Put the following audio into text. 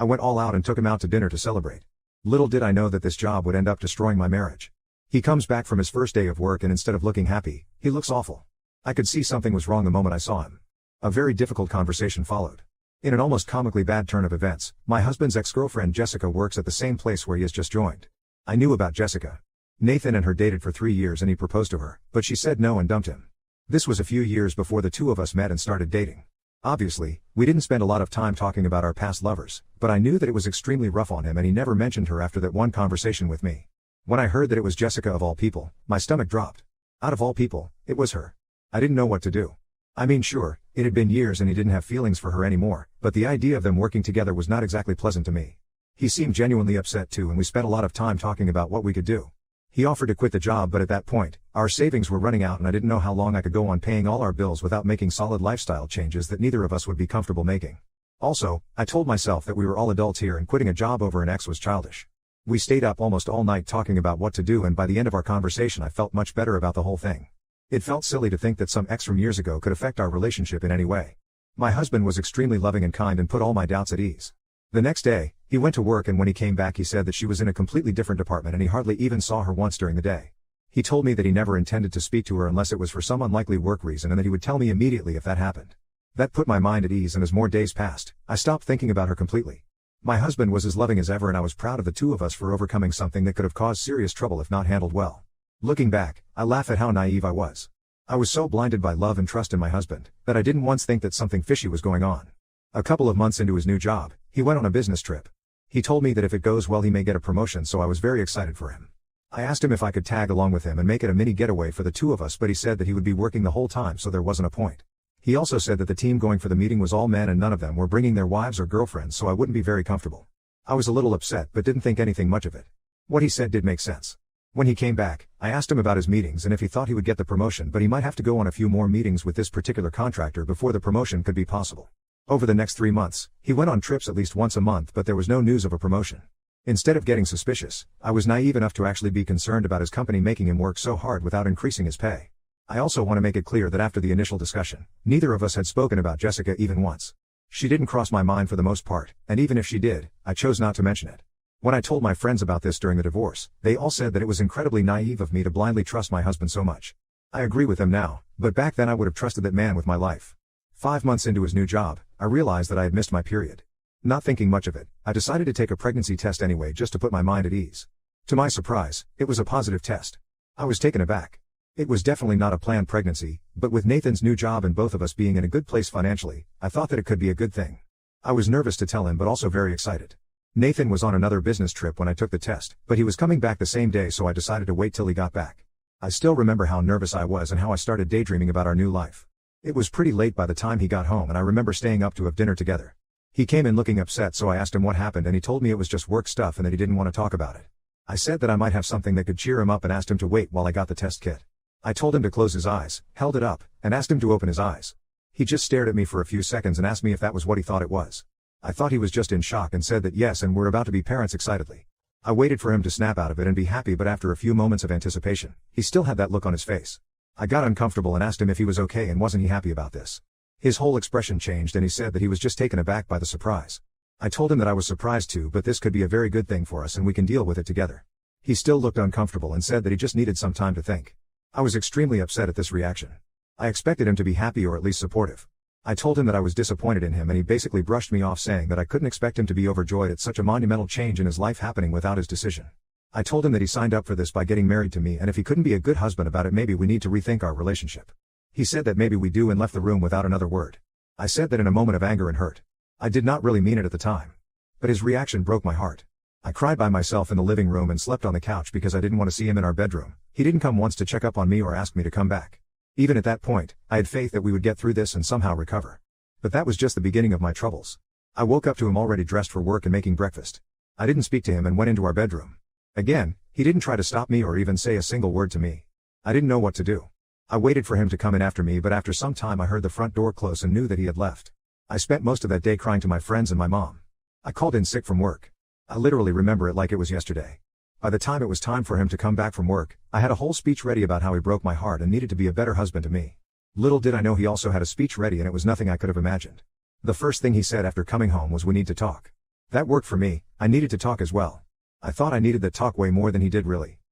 I went all out and took him out to dinner to celebrate. Little did I know that this job would end up destroying my marriage. He comes back from his first day of work and instead of looking happy, he looks awful. I could see something was wrong the moment I saw him. A very difficult conversation followed. In an almost comically bad turn of events, my husband's ex-girlfriend Jessica works at the same place where he has just joined. I knew about Jessica. Nathan and her dated for 3 years and he proposed to her, but she said no and dumped him. This was a few years before the two of us met and started dating. Obviously, we didn't spend a lot of time talking about our past lovers, but I knew that it was extremely rough on him and he never mentioned her after that one conversation with me. When I heard that it was Jessica of all people, my stomach dropped. Out of all people, it was her. I didn't know what to do. I mean, sure, it had been years and he didn't have feelings for her anymore, but the idea of them working together was not exactly pleasant to me. He seemed genuinely upset too and we spent a lot of time talking about what we could do. He offered to quit the job, but at that point, our savings were running out and I didn't know how long I could go on paying all our bills without making solid lifestyle changes that neither of us would be comfortable making. Also, I told myself that we were all adults here and quitting a job over an ex was childish. We stayed up almost all night talking about what to do and by the end of our conversation I felt much better about the whole thing. It felt silly to think that some ex from years ago could affect our relationship in any way. My husband was extremely loving and kind and put all my doubts at ease. The next day, he went to work and when he came back he said that she was in a completely different department and he hardly even saw her once during the day. He told me that he never intended to speak to her unless it was for some unlikely work reason and that he would tell me immediately if that happened. That put my mind at ease and as more days passed, I stopped thinking about her completely. My husband was as loving as ever and I was proud of the two of us for overcoming something that could have caused serious trouble if not handled well. Looking back, I laugh at how naive I was. I was so blinded by love and trust in my husband, that I didn't once think that something fishy was going on. A couple of months into his new job, he went on a business trip. He told me that if it goes well he may get a promotion, so I was very excited for him. I asked him if I could tag along with him and make it a mini getaway for the two of us, but he said that he would be working the whole time so there wasn't a point. He also said that the team going for the meeting was all men and none of them were bringing their wives or girlfriends, so I wouldn't be very comfortable. I was a little upset but didn't think anything much of it. What he said did make sense. When he came back, I asked him about his meetings and if he thought he would get the promotion, but he might have to go on a few more meetings with this particular contractor before the promotion could be possible. Over the next 3 months, he went on trips at least once a month, but there was no news of a promotion. Instead of getting suspicious, I was naive enough to actually be concerned about his company making him work so hard without increasing his pay. I also want to make it clear that after the initial discussion, neither of us had spoken about Jessica even once. She didn't cross my mind for the most part, and even if she did, I chose not to mention it. When I told my friends about this during the divorce, they all said that it was incredibly naive of me to blindly trust my husband so much. I agree with them now, but back then I would have trusted that man with my life. 5 months into his new job, I realized that I had missed my period. Not thinking much of it, I decided to take a pregnancy test anyway just to put my mind at ease. To my surprise, it was a positive test. I was taken aback. It was definitely not a planned pregnancy, but with Nathan's new job and both of us being in a good place financially, I thought that it could be a good thing. I was nervous to tell him but also very excited. Nathan was on another business trip when I took the test, but he was coming back the same day, so I decided to wait till he got back. I still remember how nervous I was and how I started daydreaming about our new life. It was pretty late by the time he got home and I remember staying up to have dinner together. He came in looking upset, so I asked him what happened and he told me it was just work stuff and that he didn't want to talk about it. I said that I might have something that could cheer him up and asked him to wait while I got the test kit. I told him to close his eyes, held it up, and asked him to open his eyes. He just stared at me for a few seconds and asked me if that was what he thought it was. I thought he was just in shock and said that yes, and we're about to be parents excitedly. I waited for him to snap out of it and be happy, but after a few moments of anticipation, he still had that look on his face. I got uncomfortable and asked him if he was okay and wasn't he happy about this. His whole expression changed and he said that he was just taken aback by the surprise. I told him that I was surprised too, but this could be a very good thing for us and we can deal with it together. He still looked uncomfortable and said that he just needed some time to think. I was extremely upset at this reaction. I expected him to be happy or at least supportive. I told him that I was disappointed in him and he basically brushed me off, saying that I couldn't expect him to be overjoyed at such a monumental change in his life happening without his decision. I told him that he signed up for this by getting married to me, and if he couldn't be a good husband about it, maybe we need to rethink our relationship. He said that maybe we do and left the room without another word. I said that in a moment of anger and hurt. I did not really mean it at the time. But his reaction broke my heart. I cried by myself in the living room and slept on the couch because I didn't want to see him in our bedroom. He didn't come once to check up on me or ask me to come back. Even at that point, I had faith that we would get through this and somehow recover. But that was just the beginning of my troubles. I woke up to him already dressed for work and making breakfast. I didn't speak to him and went into our bedroom. Again, he didn't try to stop me or even say a single word to me. I didn't know what to do. I waited for him to come in after me, but after some time I heard the front door close and knew that he had left. I spent most of that day crying to my friends and my mom. I called in sick from work. I literally remember it like it was yesterday. By the time it was time for him to come back from work, I had a whole speech ready about how he broke my heart and needed to be a better husband to me. Little did I know he also had a speech ready, and it was nothing I could have imagined. The first thing he said after coming home was, "We need to talk." That worked for me. I needed to talk as well. I thought I needed that talk way more than he did really.